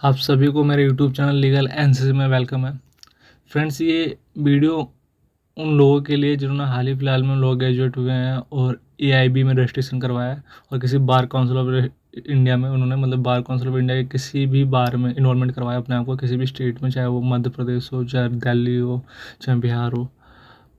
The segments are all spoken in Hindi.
आप सभी को मेरे यूट्यूब चैनल लीगल एनसीसी में वेलकम है। फ्रेंड्स, ये वीडियो उन लोगों के लिए जिन्होंने हाल ही फिलहाल में लॉ ग्रेजुएट हुए हैं और एआईबी में रजिस्ट्रेशन करवाया है और किसी बार काउंसिल ऑफ इंडिया में उन्होंने बार काउंसिल ऑफ इंडिया के किसी भी बार में इन्वॉल्वमेंट करवाया अपने आप को, किसी भी स्टेट में, चाहे वो मध्य प्रदेश हो, चाहे दिल्ली हो, चाहे बिहार हो।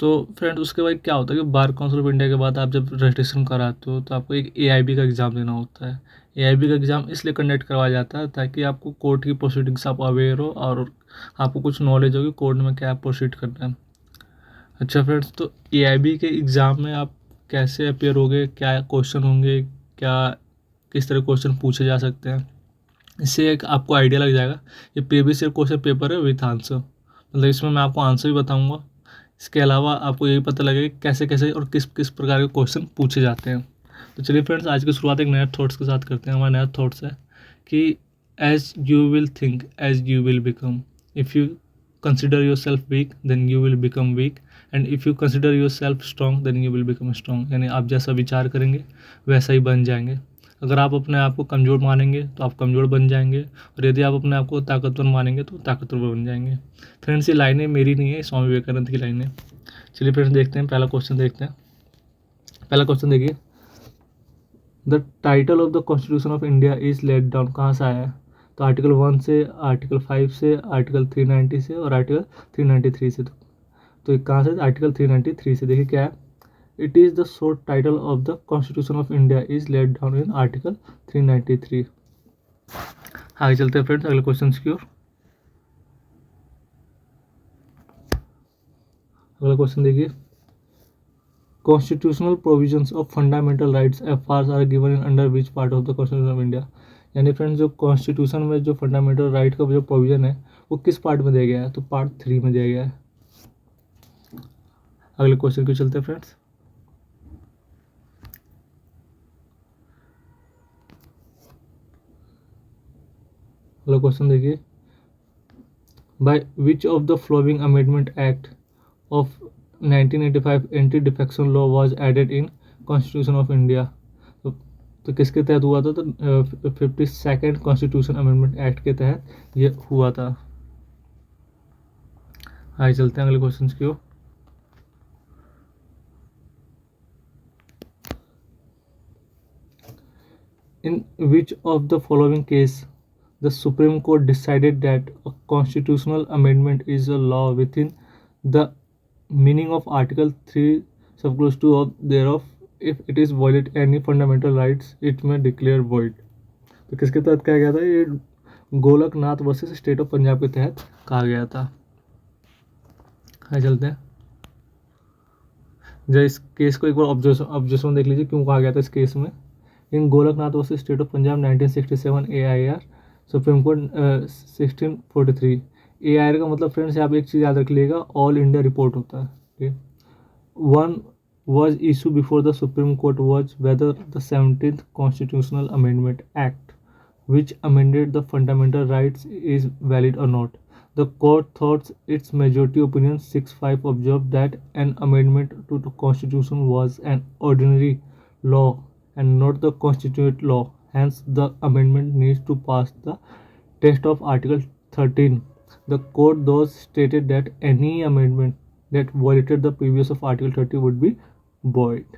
तो फ्रेंड्स, उसके बाद क्या होता है कि बार काउंसिल ऑफ इंडिया के बाद आप जब रजिस्ट्रेशन कराते हो तो आपको एक एआईबी का एग्ज़ाम देना होता है। एआईबी का एग्ज़ाम इसलिए कंडक्ट करवाया जाता है ताकि आपको कोर्ट की प्रोसीडिंग्स आप अवेयर हो और आपको कुछ नॉलेज हो कि कोर्ट में क्या प्रोसीड करना है। अच्छा फ्रेंड्स, तो एआईबी के एग्ज़ाम में आप कैसे अपेयर होगे, क्या क्वेश्चन होंगे, क्या किस तरह क्वेश्चन पूछे जा सकते हैं, इससे एक आपको आइडिया लग जाएगा। ये प्रीवियस ईयर क्वेश्चन पेपर है विथ आंसर, इसमें मैं आपको आंसर भी बताऊंगा। इसके अलावा आपको ये भी पता लगेगा कि कैसे कैसे और किस किस प्रकार के क्वेश्चन पूछे जाते हैं। तो चलिए फ्रेंड्स, आज की शुरुआत एक नया थॉट्स के साथ करते हैं। हमारा नया थॉट्स है कि as you will think as you will become. If you consider yourself weak then you will become weak, and if you consider yourself strong then you will become strong. यानी आप जैसा विचार करेंगे वैसा ही बन जाएंगे। अगर आप अपने आप को कमज़ोर मानेंगे तो आप कमज़ोर बन जाएंगे, और यदि आप अपने आप को ताकतवर मानेंगे तो ताकतवर बन जाएंगे। फ्रेंड्स, ये लाइनें मेरी नहीं है, स्वामी विवेकानंद की लाइनें। चलिए फ्रेंड्स, देखते हैं पहला क्वेश्चन देखते हैं। पहला क्वेश्चन देखिए, the title of the constitution of India is laid down. कहाँ से आया है? तो आर्टिकल 1 से, आर्टिकल 5 से, आर्टिकल 390 से और आर्टिकल 393 से। तो कहाँ से? आर्टिकल 393 से। देखिए क्या है, it is the short title of the constitution of India is laid down in article 393। आगे चलते हैं फ्रेंड्स अगले क्वेश्चन की ओर। अगला क्वेश्चन देखिए, constitutional provisions of fundamental rights FR are given in under which part of the constitution of India. यानी फ्रेंड्स, जो कॉन्स्टिट्यूशन में जो फंडामेंटल राइट का जो प्रोविजन है वो किस पार्ट में दिया गया है? तो पार्ट 3 में दिया गया है। अगले क्वेश्चन को चलते हैं फ्रेंड्स। अगला क्वेश्चन देखिए, by which of the following amendment act of 1985 anti defection law was added in constitution of India. तो किसके तहत हुआ था? तो 52nd कॉन्स्टिट्यूशन अमेंडमेंट एक्ट के तहत ये हुआ था। आगे चलते हैं अगले क्वेश्चन की ओर। In which of the following case the Supreme Court decided that a constitutional amendment is a law within the meaning of Article 3 subclause 2 of thereof, if it is violate any fundamental rights it may declare void। तो किसके तहत कहा गया था? ये Golaknath versus state of Punjab के तहत कहा गया था। आगे चलते हैं। जब इस केस को एक बार ऑब्जेक्शन देख लीजिए, क्यों कहा गया था इस केस में। In Golaknath versus state of Punjab 1967 AIR supreme court 1643। AIR का मतलब फ्रेंड्स आप एक चीज़ याद रख लीजिएगा, ऑल इंडिया रिपोर्ट होता है। ठीक है। One was issued before the Supreme Court was whether the 17th Constitutional Amendment Act, which amended the fundamental rights, is valid or not. The court thought its majority opinion 6-5 observed that an amendment to the Constitution was an ordinary law and not the constituent law. Hence, the amendment needs to pass the test of Article 13. The court thus stated that any amendment that violated the previous of Article 30 would be void।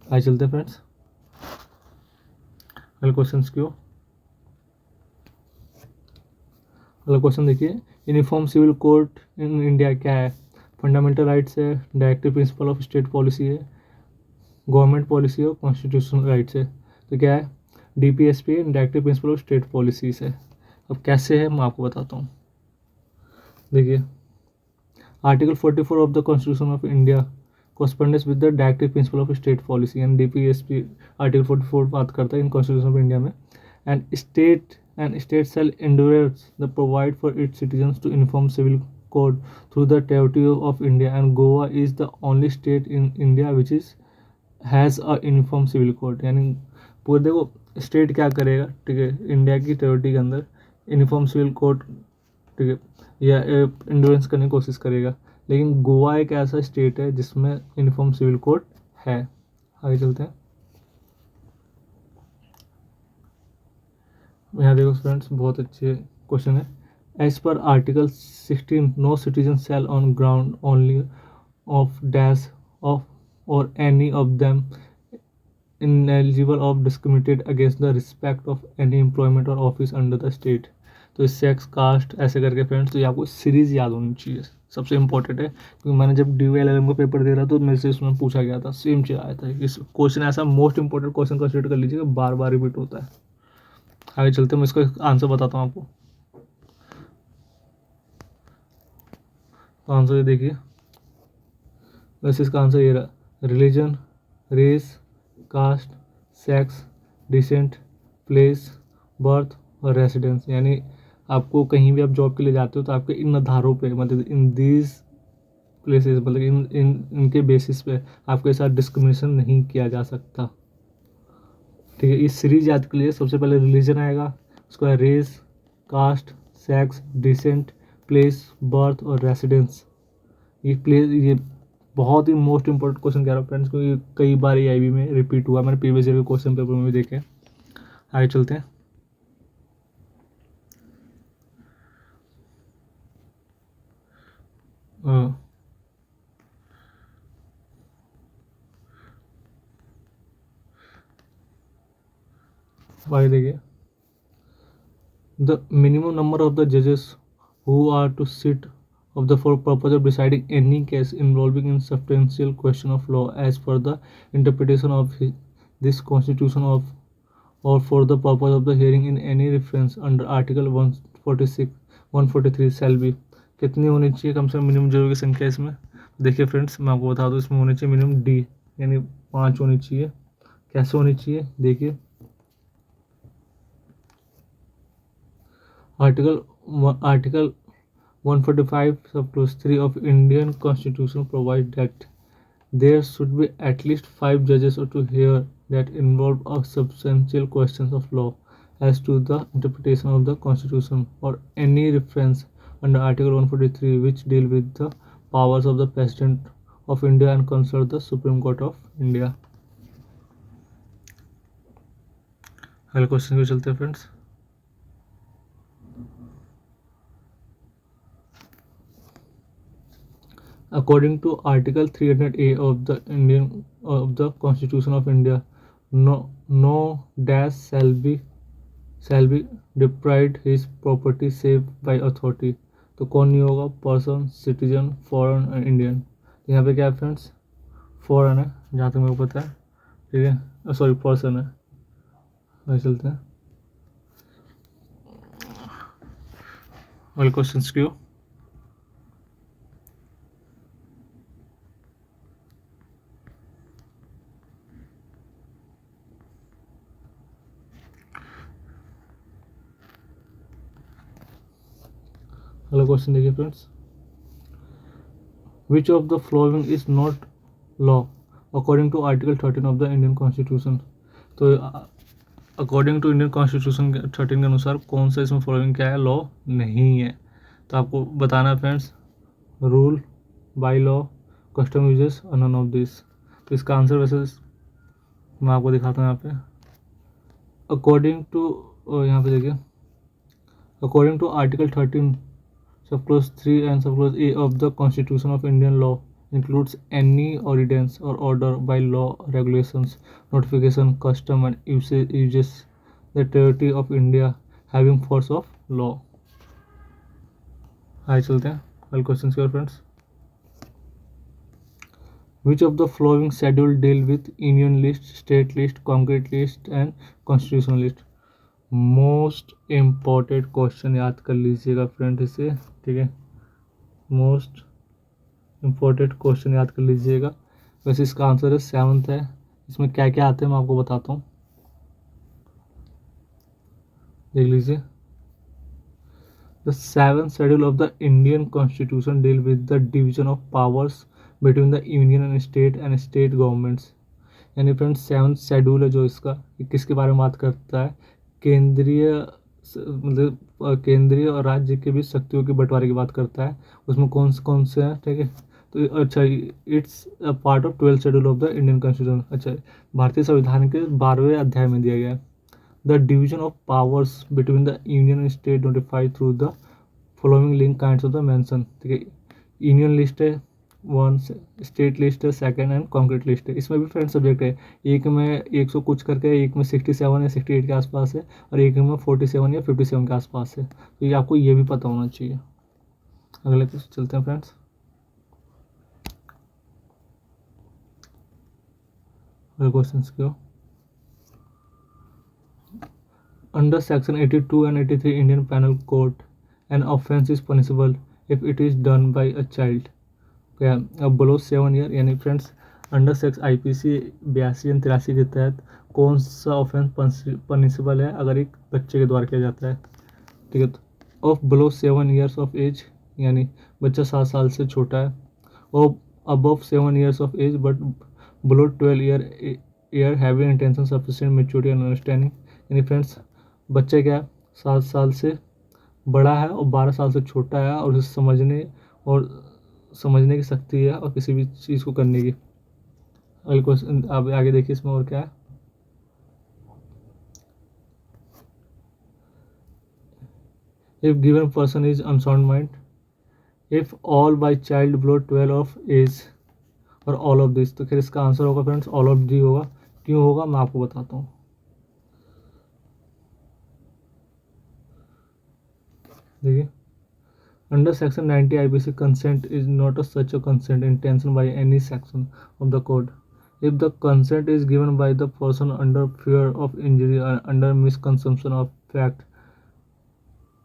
आगे चलते हैं फ्रेंड्स अगले क्वेश्चन की ओर। अगला क्वेश्चन देखिए, uniform civil code in India क्या है? फंडामेंटल राइट्स है, directive principle of state policy है, गवर्नमेंट पॉलिसी और कॉन्स्टिट्यूशनल राइट्स है। तो क्या है? DPSP directive principle of state policies है। अब कैसे है मैं आपको बताता हूँ। देखिए, article 44 of the constitution of India corresponds with the directive principle of state policy, and DPSP article 44 बात करता है इन कॉन्स्टिट्यूशन ऑफ इंडिया में। And state shall endorse the provide for its citizens to inform civil code through the territory of India, and Goa is the only state in India which is has a uniform civil code। यानी पूरे देखो स्टेट क्या करेगा, ठीक है, इंडिया की टेरिटरी के अंदर यूनिफॉर्म सिविल कोड, ठीक है, या इंडोरेंस करने की कोशिश करेगा। लेकिन गोवा एक ऐसा स्टेट है जिसमें यूनिफॉर्म सिविल कोड है। आगे चलते हैं। यहाँ देखो फ्रेंड्स, बहुत अच्छे क्वेश्चन है। As per article 16 no citizen shall on ground only of dash of or any of them ineligible of discriminated against the respect of any employment or office under the state। तो सेक्स कास्ट ऐसे करके फ्रेंड्स, तो ये आपको सीरीज याद होनी चाहिए, सबसे इंपॉर्टेंट है, क्योंकि मैंने जब DVLM का पेपर दे रहा तो मेरे से इसमें पूछा गया था, सेम चीज आया था। इस क्वेश्चन ऐसा मोस्ट इंपॉर्टेंट क्वेश्चन कंसिडर कर लीजिएगा, बार बार रिपीट होता है। आगे चलते हैं, मैं इसका आंसर बताता हूँ आपको। तो आंसर ये देखिए, वैसे इसका आंसर ये रहा, religion, race, caste, sex, descent, place, birth और रेसिडेंस। यानी आपको कहीं भी आप जॉब के लिए जाते हो तो आपके इन आधारों पे, मतलब इन दीज प्लेसेस, मतलब इनके बेसिस पे आपके साथ डिस्क्रिमिनेशन नहीं किया जा सकता। ठीक है, इस सीरीज याद के लिए सबसे पहले रिलीजन आएगा, उसके बाद race, caste, sex, descent, place, birth और रेसिडेंस। ये बहुत ही मोस्ट इंपॉर्टेंट क्वेश्चन कह रहा हूँ फ्रेंड्स, क्योंकि कई बार AIB में रिपीट हुआ, मैंने प्रीवियस ईयर के क्वेश्चन पेपर में भी देखे। आगे चलते हैं। आगे देखिए, the minimum number of the जजेस who are to sit of the for purpose of deciding any case involving in substantial question of law as per the interpretation of this constitution of or for the purpose of the hearing in any reference under article 146 143 shall be। कितनी होनी चाहिए कम से कम मिनिमम जजों की संख्या इसमें? देखिए फ्रेंड्स, मैं आपको बता दूं, इसमें होनी चाहिए मिनिमम D, यानी 5 होनी चाहिए। कैसे होनी चाहिए देखिए, article 145 sub clause 3 of Indian Constitution provide that there should be at least 5 judges to hear that involve a substantial questions of law as to the interpretation of the Constitution or any reference under Article 143 which deal with the powers of the President of India and consult the Supreme Court of India। अगले क्वेश्चन पे चलते हैं friends. According to Article 300A of the Constitution of India, no dash shall be deprived his property save by authority। तो कौन नहीं होगा? Person, citizen, foreign and Indian. तो यहाँ पे क्या है फ्रेंड्स? फॉरेन है जहाँ तक मेरे को पता है, ठीक है, सॉरी पर्सन है। आगे चलते हैं, अगले क्वेश्चन क्यों। अगला क्वेश्चन देखिए friends, which of the following is not law according to article 13 of the Indian constitution. तो अकॉर्डिंग टू इंडियन कॉन्स्टिट्यूशन 13 के अनुसार कौन सा इसमें फॉलोइंग क्या है, लॉ नहीं है। तो आपको बताना है friends, rule, by law, custom uses और नन ऑफ दिस। तो इसका आंसर वैसे मैं आपको दिखाता हूँ यहाँ पे। अकॉर्डिंग टू, यहाँ पे देखिए, अकॉर्डिंग टू आर्टिकल 13 सब क्लोज 3 एंड सब close A of the Constitution of Indian law includes any ordinance or order by law, regulations, notification, custom and uses the territory of India having force of law। आगे चलते हैं कल क्वेश्चन की ओर friends. Which of the following schedule deal with union list, state list, concrete list and constitutional list। Most important question याद कर लीजिएगा फ्रेंड इसे, ठीक है, मोस्ट इम्पॉर्टेंट क्वेश्चन याद कर लीजिएगा। वैसे इसका आंसर है 7th है। इसमें क्या क्या आते हैं मैं आपको बताता हूँ, देख लीजिए। The 7th schedule of the Indian constitution deal with the division of powers between the union and state governments. यानी फ्रेंड्स 7th शेड्यूल है जो इसका, किसके बारे में बात करता है, केंद्रीय, मतलब केंद्रीय और राज्य के बीच शक्तियों के बंटवारे की बात करता है। उसमें कौन से हैं, ठीक है। तो अच्छा, it's a part of 12th schedule of the Indian constitution. अच्छा, भारतीय संविधान के 12वें अध्याय में दिया गया है। The division of powers between the union and state notified through the following link kinds of the mention. ठीक है, यूनियन लिस्ट है वन, स्टेट लिस्ट है सेकंड, एंड कॉन्क्रीट लिस्ट है। इसमें भी फ्रेंड सब्जेक्ट है, एक में 100 कुछ करके, एक में 67 या 68 के आसपास है, और एक में 47 या 57 के आसपास है। तो ये आपको ये भी पता होना चाहिए। अगले क्वेश्चन चलते हैं फ्रेंड्स। अगले क्वेश्चन क्यों, under section 82 and 83 Indian panel code an offence is punishable if it is done by a child. क्या, अब बिलो 7 ईयर, यानी friends under sex IPC 82 and 83 के तहत कौन सा ऑफेंस पनिशेबल है अगर एक बच्चे के द्वारा किया जाता है। ठीक है, तो of below 7 years of age, यानी बच्चा 7 साल से छोटा है, और above 7 years of age but below 12 year having intention sufficient maturity and understanding. यानी फ्रेंड्स बच्चा क्या है, 7 साल से बड़ा है और 12 साल से छोटा है, और उसे समझने की शक्ति है और किसी भी चीज़ को करने की। अगले क्वेश्चन आप आगे देखिए, इसमें और क्या है। If given person is unsound mind, if all by child below 12 of age और ऑल ऑफ दिस, तो फिर इसका आंसर होगा फ्रेंड्स ऑल ऑफ डी होगा। क्यों होगा मैं आपको बताता हूँ। देखिए, under section 90 IPC, consent is not a such a consent intention by any section of the code. If the consent is given by the person under fear of injury or under misconception of fact,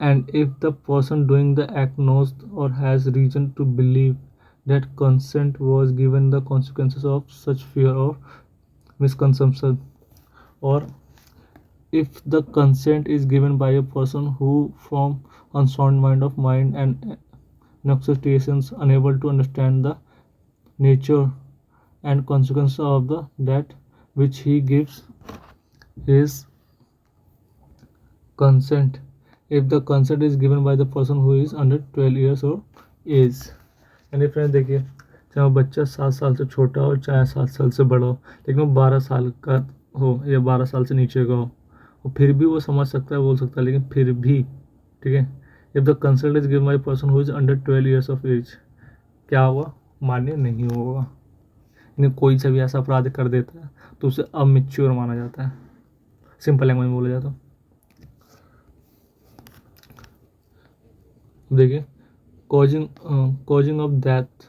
and if the person doing the act knows or has reason to believe that consent was given, the consequences of such fear or misconception, or if the consent is given by a person who from unsound mind and negotiations unable to understand the nature and consequences of the that which he gives his consent, if the consent is given by the person who is under 12 years or age। यानी फ्रेंड देखिए, चाहे वो बच्चा 7 साल से छोटा हो चाहे 7 साल से बड़ा हो, लेकिन वो 12 साल का हो या 12 साल से नीचे का हो, और फिर भी वो समझ सकता है, बोल सकता है, लेकिन फिर भी ठीक है, if the consent is given by person who is under 12 years of age, क्या हुआ, मान्य नहीं होगा। यानी कोई सा भी ऐसा अपराध कर देता है तो उसे अमेच्योर माना जाता है, सिंपल लैंग्वेज में बोला जाता है। देखिए, causing of death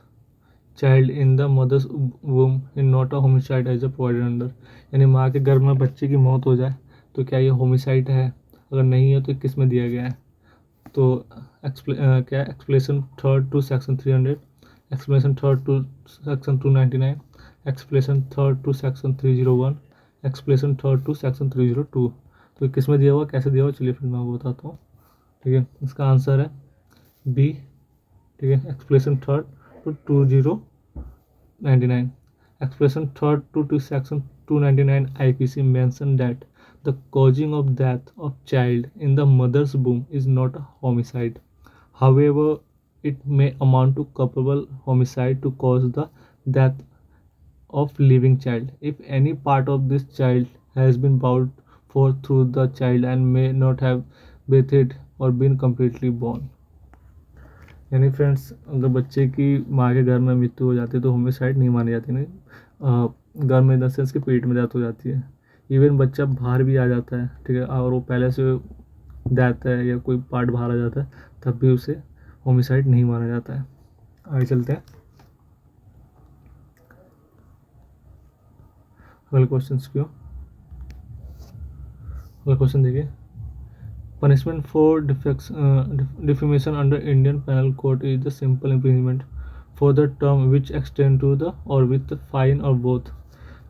child in the mother's womb in not a homicide as a provided under. यानी माँ के गर्भ में बच्चे की मौत हो जाए तो क्या ये होमिसाइड है, अगर नहीं है तो किस में दिया गया है। तो क्या explanation third to section 300, explanation third to section 299, explanation third to section 301, explanation third to section 302। तो किस में दिया हुआ, कैसे दिया हुआ, चलिए फिर मैं आपको बताता हूँ। ठीक है, इसका आंसर है बी। ठीक है, explanation third to 2099, explanation third to section 299 IPC mention that the causing of death of child in the mother's womb is not a homicide. However, it may amount to culpable homicide to cause the death of living child if any part of this child has been brought forth through the child and may not have breathed or been completely born। यानी फ्रेंड्स अगर बच्चे की माँ के घर में मृत्यु हो जाती है तो होमिसाइड नहीं मानी जाती, नहीं घर में इन द सेंस के पेट में डेथ हो जाती है। इवन बच्चा बाहर भी आ जाता है, ठीक है, और वो पहले से डेथ है या कोई पार्ट बाहर आ जाता है तब भी उसे होमिसाइड नहीं माना जाता है। आगे चलते हैं, अगले क्वेश्चन क्यों। अगला क्वेश्चन देखिए, punishment for defamation under Indian Penal Code is the simple imprisonment for the term which extend to the or with the fine or both।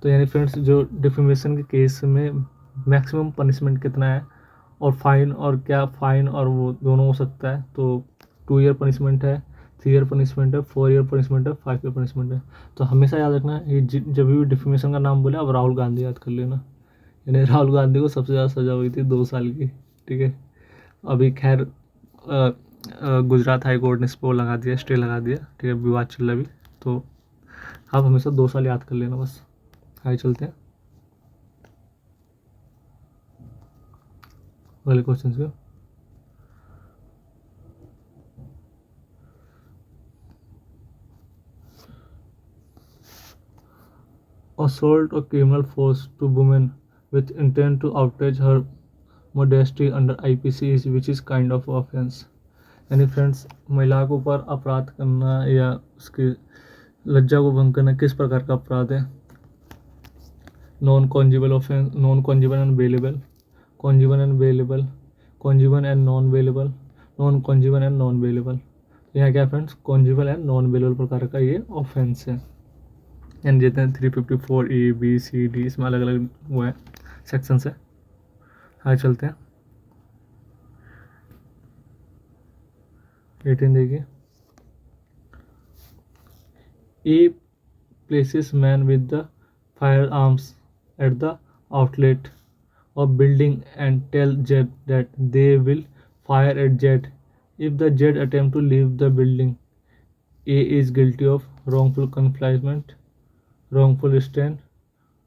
तो यानी फ्रेंड्स जो डिफेमेशन के केस में मैक्सिमम पनिशमेंट कितना है, और फाइन और क्या, फाइन और वो दोनों हो सकता है। तो 2 ईयर पनिशमेंट है, 3 ईयर पनिशमेंट है, 4 ईयर पनिशमेंट है, 5 ईयर पनिशमेंट है। तो हमेशा याद रखना है ये जब भी डिफेमेशन का नाम बोले आप राहुल गांधी याद कर लेना। यानी राहुल गांधी को सबसे ज़्यादा सज़ा हुई थी 2 साल की। ठीक है, अभी खैर गुजरात हाई कोर्ट ने इस पर लगा दिया, स्टे लगा दिया। ठीक है, विवाद चल रहा अभी, तो आप हमेशा 2 साल याद कर लेना बस। आगे चलते हैं, वाले क्वेश्चन को। Assault or criminal force to woman with intent to outrage her modesty under IPC is which is kind of offense। यानी फ्रेंड्स, महिला के ऊपर अपराध करना या उसकी लज्जा को भंग करना किस प्रकार का अपराध है? Non conjugal offence, non conjugal and bailable, conjugal and bailable, conjugal and non bailable, non conjugal and non bailable. यहाँ क्या friends, conjugal and non bailable प्रकार का ये ऑफेंस है। एंड जितने 354A, B, C, D इसमें अलग अलग वो है सेक्शंस है। आगे चलते हैं। 18 देखिए। ए places man with the firearms at the outlet of building and tell Jed that they will fire at Jed. If the Jed attempt to leave the building, A is guilty of wrongful confinement, wrongful restraint,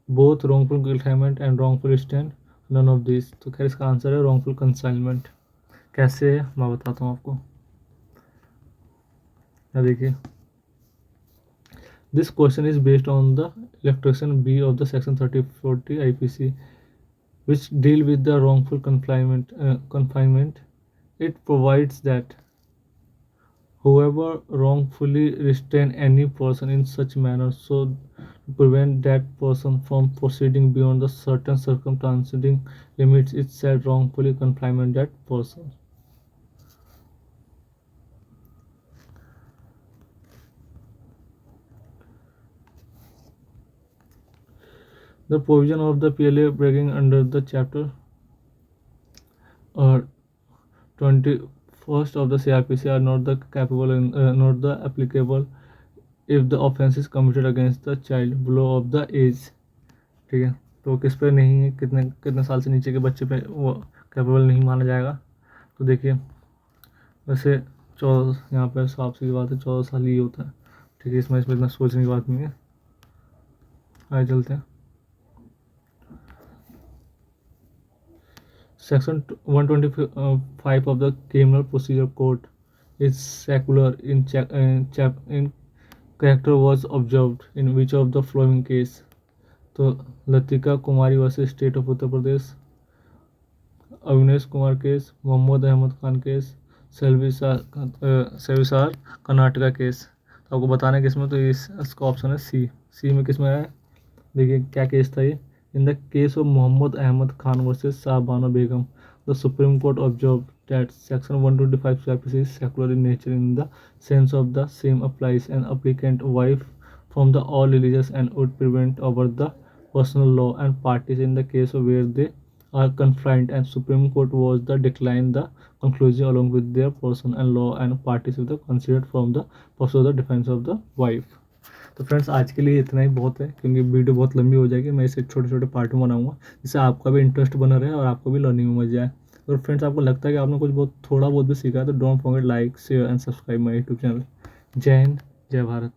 both wrongful confinement and wrongful restraint, none of these। तो खैर इसका आंसर है wrongful confinement। कैसे है मैं बताता हूँ आपको। यहाँ देखिए, this question is based on the illustration B of the section 3040 IPC, which deal with the wrongful confinement. It provides that whoever wrongfully restrain any person in such manner so to prevent that person from proceeding beyond the certain circumstances limits itself wrongfully confinement that person। The provision of the PLA breaking under the chapter 21st of the CRPC are not the not the applicable if the offense is committed against the child below of the age। ठीक है, तो किस पे नहीं है, कितने कितने साल से नीचे के बच्चे पे वो कैपेबल नहीं माना जाएगा। तो देखिए, वैसे 14 यहाँ पर साफ सी बात है, 14 साल ही होता है। ठीक है, इसमें इतना सोचने की बात नहीं है। आगे चलते हैं। Section 125 of the Criminal Procedure Code is secular in character was observed in which of the following case? तो Latika Kumari versus state of Uttar Pradesh, Avinesh Kumar case, Mohammad Ahmed Khan case, सेविसार कर्नाटका केस। तो आपको बताना है किसमें, तो इसका ऑप्शन है सी में। किसमें है देखिए, क्या केस था ये। In the case of Muhammad Ahmad Khan versus Shahbano Begum, the Supreme Court observed that Section 125 CRPC is secular in nature in the sense of the same applies an applicant wife from the all religious and would prevent over the personal law and parties in the case of where they are confined, and Supreme Court was the decline the conclusion along with their person and law and parties with the considered from the purpose of the defense of the wife। तो फ्रेंड्स, आज के लिए इतना ही बहुत है, क्योंकि वीडियो बहुत लंबी हो जाएगी। मैं इसे छोटे छोटे पार्ट में बनाऊंगा जिससे आपका भी इंटरेस्ट बना रहे और आपको भी लर्निंग में मजा आए। और फ्रेंड्स, आपको लगता है कि आपने कुछ बहुत थोड़ा बहुत भी सीखा है तो don't forget like share and subscribe my YouTube channel. जय हिंद, जय भारत।